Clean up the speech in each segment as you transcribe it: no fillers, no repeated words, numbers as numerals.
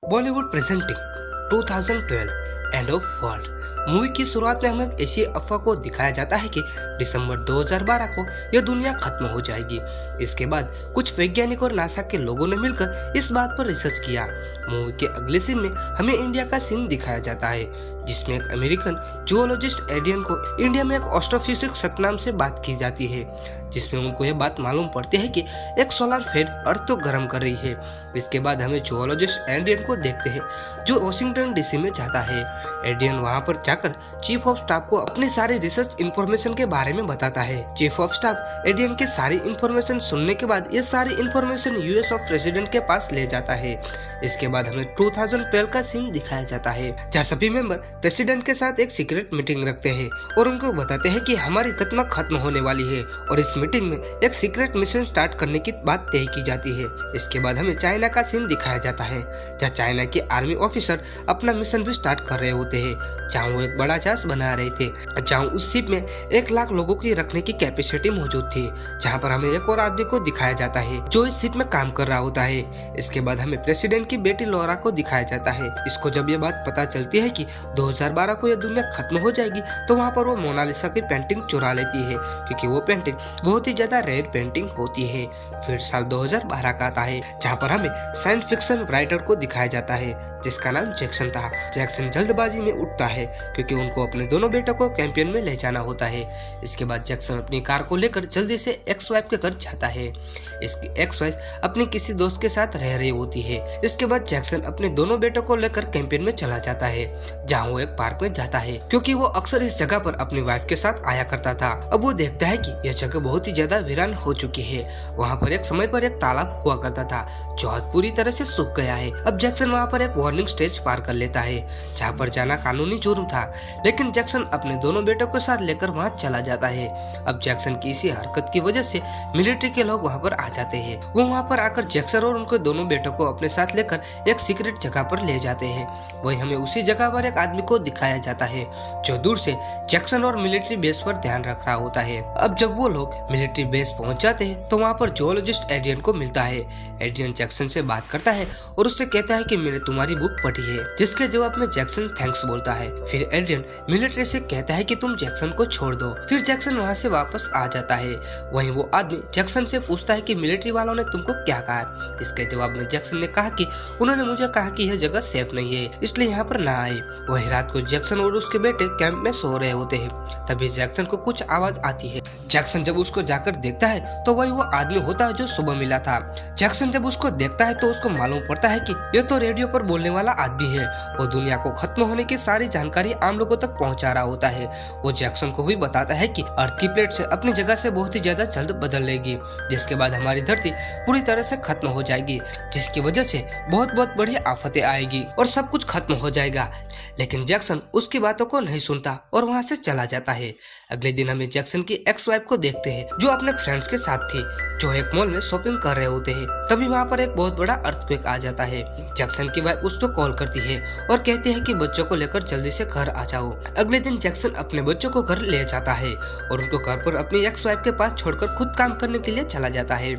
Bollywood presenting 2012 end of world movie की शुरुआत में हमें एक ऐसी अफवाह को दिखाया जाता है कि दिसंबर 2012 को यह दुनिया खत्म हो जाएगी। इसके बाद कुछ वैज्ञानिक और नासा के लोगों ने मिलकर इस बात पर रिसर्च किया। मूवी के अगले सीन में हमें इंडिया का सीन दिखाया जाता है, जिसमें एक अमेरिकन जूलॉजिस्ट एडियन को इंडिया में एक एस्ट्रोफिजिक्स सतनाम से बात की जाती है, जिसमें उनको यह बात मालूम पड़ती है कि एक सोलर फ्लेयर अर्थ तो गर्म कर रही है। इसके बाद हमें जूलॉजिस्ट एडियन को देखते हैं जो वॉशिंगटन डीसी में जाता है। एडियन वहां पर जाकर चीफ ऑफ स्टाफ को अपनी सारी रिसर्च इंफॉर्मेशन के बारे में बताता है। चीफ ऑफ स्टाफ एडियन की सारी इंफॉर्मेशन सुनने के बाद ये सारी इंफॉर्मेशन यूएस ऑफ प्रेसिडेंट के पास ले जाता है। इसके बाद हमें 2012 का सीन दिखाया जाता है, जहाँ सभी मेंबर प्रेसिडेंट के साथ एक सीक्रेट मीटिंग रखते हैं और उनको बताते हैं कि हमारी तकनीक खत्म होने वाली है और इस मीटिंग में एक सीक्रेट मिशन स्टार्ट करने की बात तय की जाती है। इसके बाद हमें चाइना का सीन दिखाया जाता है, जहाँ चाइना के आर्मी ऑफिसर अपना मिशन भी स्टार्ट कर रहे होते हैं, जहाँ वो एक बड़ा जहाज बना रहे थे, जहाँ उस शिप में 1 लाख लोगों की रखने की कैपेसिटी मौजूद थी। जहाँ पर हमें एक और आदमी को दिखाया जाता है जो इस शिप में काम कर रहा होता है। इसके बाद हमें प्रेसिडेंट की बेटी लॉरा को दिखाया जाता है। इसको जब ये बात पता चलती है कि 2012 को यह दुनिया खत्म हो जाएगी, तो वहाँ पर वो मोनालिसा की पेंटिंग चुरा लेती है, क्योंकि वो पेंटिंग बहुत ही ज्यादा रेयर पेंटिंग होती है। फिर साल 2012 का आता है, जहाँ पर हमें साइंस फिक्शन राइटर को दिखाया जाता है जिसका नाम जैक्सन था। जैक्सन जल्दबाजी में उठता है क्योंकि उनको अपने दोनों बेटों को कैंपियन में ले जाना होता है। इसके बाद जैक्सन अपनी कार को लेकर जल्दी से एक्स वाइफ के घर जाता है। इसकी एक्स वाइफ अपने किसी दोस्त के साथ रह रही होती है। इसके बाद जैक्सन अपने दोनों बेटों को लेकर कैंपियन में चला जाता है, जहाँ वो एक पार्क में जाता है, क्योंकि वो अक्सर इस जगह पर अपनी वाइफ के साथ आया करता था। अब वो देखता है कि यह जगह बहुत ही ज्यादा वीरान हो चुकी है। वहाँ पर एक समय पर एक तालाब हुआ करता था जो आज पूरी तरह से सूख गया है। अब जैक्सन वहाँ पर एक वार्निंग स्टेज पार कर लेता है, जहाँ पर जाना कानूनी जुर्म था, लेकिन जैक्सन अपने दोनों बेटों के साथ लेकर वहाँ चला जाता है। अब जैक्सन की इसी हरकत की वजह से मिलिट्री के लोग वहाँ पर आ जाते हैं। वो वहाँ पर आकर जैक्सन और उनके दोनों बेटों को अपने साथ लेकर एक सीक्रेट जगह पर ले जाते हैं। वही हमें उसी जगह पर एक आदमी को दिखाया जाता है जो दूर से जैक्सन और मिलिट्री बेस पर ध्यान रख रहा होता है। अब जब वो लोग मिलिट्री बेस पहुंच जाते हैं तो वहाँ पर जूलॉजिस्ट एडियन को मिलता है। एडियन जैक्सन से बात करता है और उससे कहता है कि मैंने तुम्हारी बुक पढ़ी है, जिसके जवाब में जैक्सन थैंक्स बोलता है। फिर एडियन मिलिट्री से कहता है कि तुम जैक्सन को छोड़ दो। फिर जैक्सन वहाँ से वापस आ जाता है। वहीं वो आदमी जैक्सन से पूछता है कि मिलिट्री वालों ने तुमको क्या कहा। इसके जवाब में जैक्सन ने कहा कि उन्होंने मुझे कहा कि यह जगह सेफ नहीं है, इसलिए यहाँ पर ना आए। वही रात को जैक्सन और उसके बेटे कैंप में सो रहे होते हैं। तभी जैक्सन को कुछ आवाज आती है। जैक्सन जब उसको जाकर देखता है तो वही वो आदमी होता है जो सुबह मिला था। जैक्सन जब उसको देखता है तो उसको मालूम पड़ता है कि यह तो रेडियो पर बोलने वाला आदमी है। वो दुनिया को खत्म होने की सारी जानकारी आम लोगों तक पहुंचा रहा होता है। वो जैक्सन को भी बताता है कि अर्थ की प्लेट से अपनी जगह से बहुत ही ज्यादा जल्द बदल लेगी, जिसके बाद हमारी धरती पूरी तरह से खत्म हो जाएगी, जिसकी वजह से बहुत बहुत बड़ी आफतें आएगी और सब कुछ खत्म हो जाएगा। लेकिन जैक्सन उसकी बातों को नहीं सुनता और वहाँ से चला जाता है। अगले दिन हमें जैक्सन की एक्स वाइफ को देखते हैं जो अपने फ्रेंड्स के साथ थी, जो एक मॉल में शॉपिंग कर रहे होते हैं। तभी वहाँ पर एक बहुत बड़ा अर्थक्वेक आ जाता है। जैक्सन की वाइफ उसको कॉल करती है और कहती है कि बच्चों को लेकर जल्दी से घर आ जाओ। अगले दिन जैक्सन अपने बच्चों को घर ले जाता है और उनको घर पर अपनी एक्स वाइफ के पास छोड़कर खुद काम करने के लिए चला जाता है।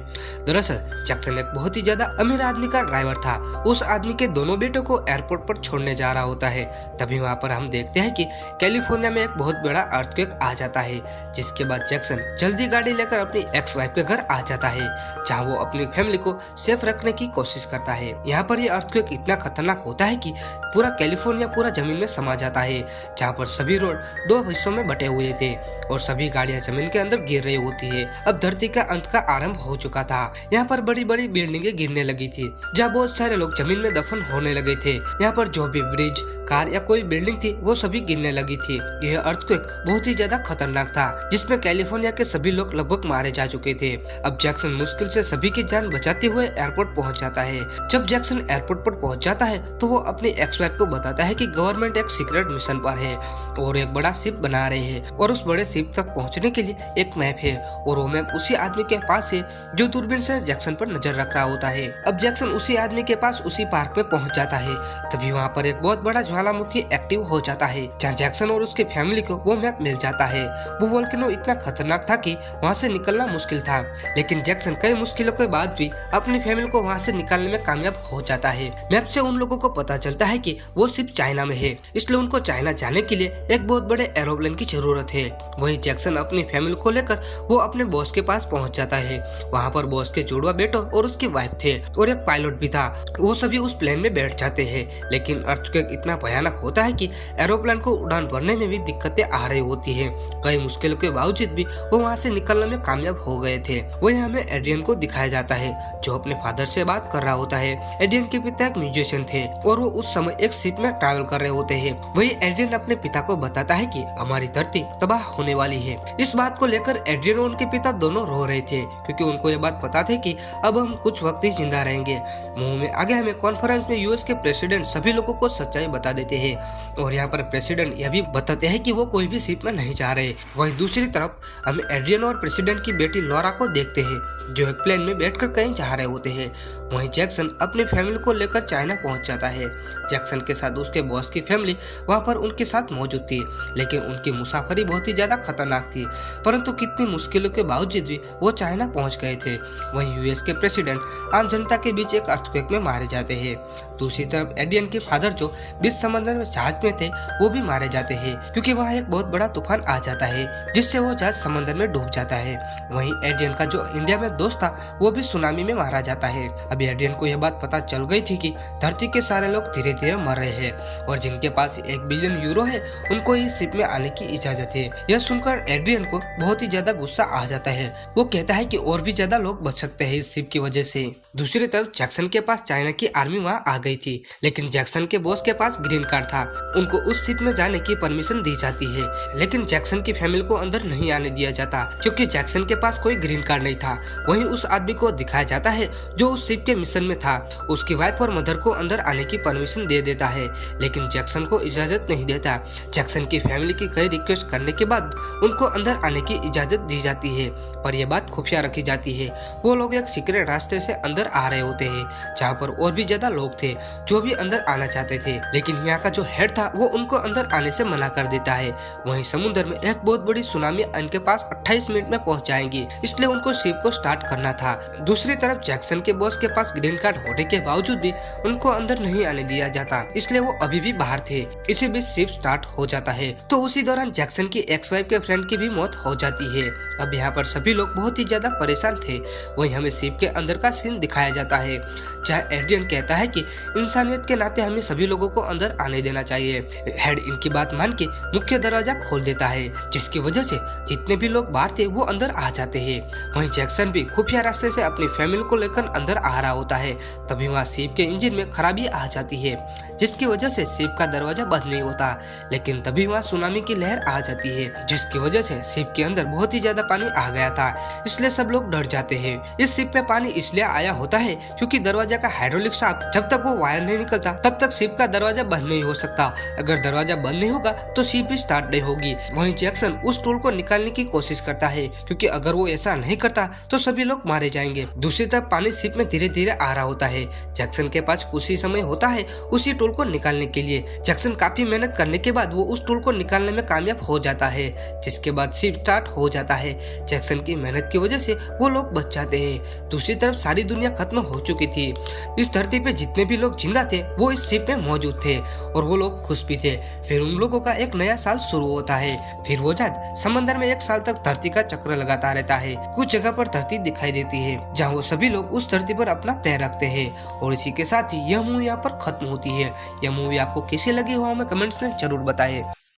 दरअसल जैक्सन एक बहुत ही ज्यादा अमीर आदमी का ड्राइवर था। उस आदमी के दोनों बेटों को एयरपोर्ट पर छोड़ने जा रहा होता है। तभी वहाँ पर हम देखते हैं कि कैलिफोर्निया में एक बहुत बड़ा अर्थक्वेक आ जाता है, जिसके बाद जैक्सन जल्दी गाड़ी लेकर अपनी एक्स वाइफ के घर आ जाता है, जहाँ वो अपनी फैमिली को सेफ रखने की कोशिश करता है। यहाँ पर यह अर्थक्वेक इतना खतरनाक होता है कि पूरा कैलिफोर्निया पूरा जमीन में समा जाता है, जहाँ पर सभी रोड 2 हिस्सों में बटे हुए थे और सभी गाड़ियाँ जमीन के अंदर गिर रही होती है। अब धरती का अंत का आरंभ हो चुका था। यहाँ पर बड़ी बड़ी बिल्डिंगें गिरने लगी थी, जहाँ बहुत सारे लोग जमीन में दफन होने लगे थे। यहाँ पर जो भी ब्रिज, कार या कोई बिल्डिंग थी वो सभी गिरने लगी थी। यह अर्थक्वेक बहुत ही ज्यादा खतरनाक था, जिसमें कैलिफोर्निया के सभी लोग लगभग मारे जा चुके थे। अब जैक्सन मुश्किल से सभी की जान बचाते हुए एयरपोर्ट पहुंच जाता है। जब जैक्सन एयरपोर्ट पर पहुंच जाता है तो वो अपनी एक्स वाइफ को बताता है कि गवर्नमेंट एक सीक्रेट मिशन पर है और एक बड़ा शिप बना रहे हैं और उस बड़े शिप तक पहुंचने के लिए एक मैप है और वो मैप उसी आदमी के पास है जो दूरबीन से जैक्सन पर नजर रख रहा होता है। अब जैक्सन उसी आदमी के पास उसी पार्क में पहुंच जाता है। तभी वहाँ पर एक बहुत बड़ा ज्वालामुखी एक्टिव हो जाता है, जहाँ जैक्सन और उसकी फैमिली को वो मैप मिल जाता है। वो वोल्केनो इतना खतरनाक था कि वहाँ से निकलना मुश्किल था, लेकिन जैक्सन कई मुश्किलों के बाद भी अपनी फैमिली को वहाँ से निकालने में कामयाब हो जाता है। मैप से उन लोगों लोगों को पता चलता है कि वो शिप चाइना में है, इसलिए उनको चाइना जाने के लिए एक बहुत बड़े एरोप्लेन की जरूरत है। वहीं जैक्सन अपनी फैमिली को लेकर वो अपने बॉस के पास पहुंच जाता है। वहाँ पर बॉस के जुड़वा बेटो और उसकी वाइफ थे और एक पायलट भी था। वो सभी उस प्लेन में बैठ जाते हैं, लेकिन अर्थक्वेक इतना भयानक होता है कि एरोप्लेन को उड़ान भरने में भी दिक्कतें आ रही होती है। कई मुश्किलों के बावजूद भी वो वहाँ से निकलने में कामयाब हो गए थे। वही हमें एड्रियन को दिखाया जाता है जो अपने फादर से बात कर रहा होता है। एड्रियन के पिता एक म्यूजिशियन थे और वो उस समय एक शिप में ट्रैवल कर रहे होते हैं। वही एड्रियन अपने पिता को बताता है कि हमारी धरती तबाह होने वाली है। इस बात को लेकर एड्रियन और उनके पिता दोनों रो रहे थे, क्योंकि उनको ये बात पता थी कि अब हम कुछ वक्त ही जिंदा रहेंगे। मुंह में आगे हमें कॉन्फ्रेंस में यूएस के प्रेसिडेंट सभी लोगों को सच्चाई बता देते हैं और यहाँ पर प्रेसिडेंट यह भी बताते हैं कि वो कोई भी शिप में नहीं जा रहे। वहीं दूसरी तरफ हम एड्रियन और प्रेसिडेंट की बेटी लॉरा को देखते हैं जो एक प्लेन में बैठकर कहीं जा रहे होते हैं। वहीं जैक्सन अपनी फैमिली को लेकर चाइना पहुंच जाता है। जैक्सन के साथ उसके बॉस की फैमिली वहां पर उनके साथ मौजूद थी, लेकिन उनकी मुसाफरी बहुत ही ज्यादा खतरनाक थी। परंतु कितनी मुश्किलों के बावजूद भी वो चाइना पहुंच गए थे। वहीं यूएस के प्रेसिडेंट आम जनता के बीच एक अर्थक्वेक में मारे जाते हैं। दूसरी तरफ एड्रियन के फादर जो बीच समंदर में जहाज में थे वो भी मारे जाते हैं, क्योंकि वहाँ एक बहुत बड़ा तूफान आ जाता है जिससे वो जहाज समंदर में डूब जाता है। वहीं एड्रियन का जो इंडिया में दोस्त था वो भी सुनामी में मारा जाता है। अभी एड्रियन को यह बात पता चल गई थी कि धरती के सारे लोग धीरे धीरे मर रहे हैं और जिनके पास 1 बिलियन यूरो है उनको इस शिप में आने की इजाजत है। यह सुनकर एड्रियन को बहुत ही ज्यादा गुस्सा आ जाता है। वो कहता है कि और भी ज्यादा लोग बच सकते हैं इस शिप की वजह से। दूसरी तरफ जैक्सन के पास चाइना की आर्मी वहाँ आ गई थी, लेकिन जैक्सन के बॉस के पास ग्रीन कार्ड था। उनको उस शिप में जाने की परमिशन दी जाती है, लेकिन जैक्सन की फैमिली को अंदर नहीं आने दिया जाता क्योंकि जैक्सन के पास कोई ग्रीन कार्ड नहीं था। वहीं उस आदमी को दिखाया जाता है जो उस शिप के मिशन में था। उसकी वाइफ और मदर को अंदर आने की परमिशन दे देता है, लेकिन जैक्सन को इजाजत नहीं देता। जैक्सन की फैमिली की कई रिक्वेस्ट करने के बाद उनको अंदर आने की इजाजत दी जाती है, पर यह बात खुफिया रखी जाती है। वो लोग एक सीक्रेट रास्ते से अंदर आ रहे होते हैं जहाँ पर और भी ज्यादा लोग थे जो भी अंदर आना चाहते थे, लेकिन यहाँ का जो हेड था वो उनको अंदर आने से मना कर देता है। वहीं समुद्र में एक बहुत बड़ी सुनामी उनके पास 28 मिनट में पहुंच जाएगी, इसलिए उनको शिप को स्टार्ट करना था। दूसरी तरफ जैक्सन के बॉस के पास ग्रीन कार्ड होने के बावजूद भी उनको अंदर नहीं आने दिया जाता, इसलिए वो अभी भी बाहर थे। इसी बीच शिप स्टार्ट हो जाता है तो उसी दौरान जैक्सन की एक्स वाइफ के फ्रेंड की भी मौत हो जाती है। अब यहाँ पर सभी लोग बहुत ही ज्यादा परेशान थे। वहीं हमें शिप के अंदर का सीन दिखाया जाता है जहाँ एड्रियन कहता है कि इंसानियत के नाते हमें सभी लोगों को अंदर आने देना चाहिए। हेड इनकी बात मान के मुख्य दरवाजा खोल देता है, जिसकी वजह से जितने भी लोग बाहर थे वो अंदर आ जाते हैं। वहीं जैक्सन भी खुफिया रास्ते से अपनी फैमिली को लेकर अंदर आ रहा होता है। तभी वहाँ शिप के इंजन में खराबी आ जाती है, जिसकी वजह से शिप का दरवाजा बंद नहीं होता। लेकिन तभी वहाँ सुनामी की लहर आ जाती है, जिसकी वजह से शिप के अंदर बहुत ही ज्यादा पानी आ गया था, इसलिए सब लोग डर जाते हैं। इस शिप में पानी इसलिए आया होता है क्योंकि दरवाजा का हाइड्रोलिक शाफ्ट जब तक वो वायर नहीं निकलता तब तक शिप का दरवाजा बंद नहीं हो सकता। अगर दरवाजा बंद नहीं होगा तो शिप भी स्टार्ट नहीं होगी। वहीं जैक्सन उस टूल को निकालने की कोशिश करता है, क्योंकि अगर वो ऐसा नहीं करता तो सभी लोग मारे जाएंगे। दूसरी तरफ पानी शिप में धीरे धीरे आ रहा होता है। जैक्सन के पास कुछ ही समय होता है उसी टूल को निकालने के लिए। जैक्सन काफी मेहनत करने के बाद वो उस टूल को निकालने में कामयाब हो जाता है, जिसके बाद शिप स्टार्ट हो जाता है। जैक्सन की मेहनत की वजह से वो लोग बच जाते हैं। दूसरी तरफ सारी दुनिया खत्म हो चुकी थी। इस धरती पे जितने भी लोग जिंदा थे वो इस शिप में मौजूद थे और वो लोग खुश भी थे। फिर उन लोगों का एक नया साल शुरू होता है। फिर वो जहाज समंदर में 1 साल तक धरती का चक्र लगाता रहता है। कुछ जगह पर धरती दिखाई देती है जहाँ वो सभी लोग उस धरती पर अपना पैर रखते हैं। और इसी के साथ ही यह मूवी यहाँ पर खत्म होती है। यह मूवी आपको कैसी लगी हो हमें कमेंट्स में जरूर बताएं।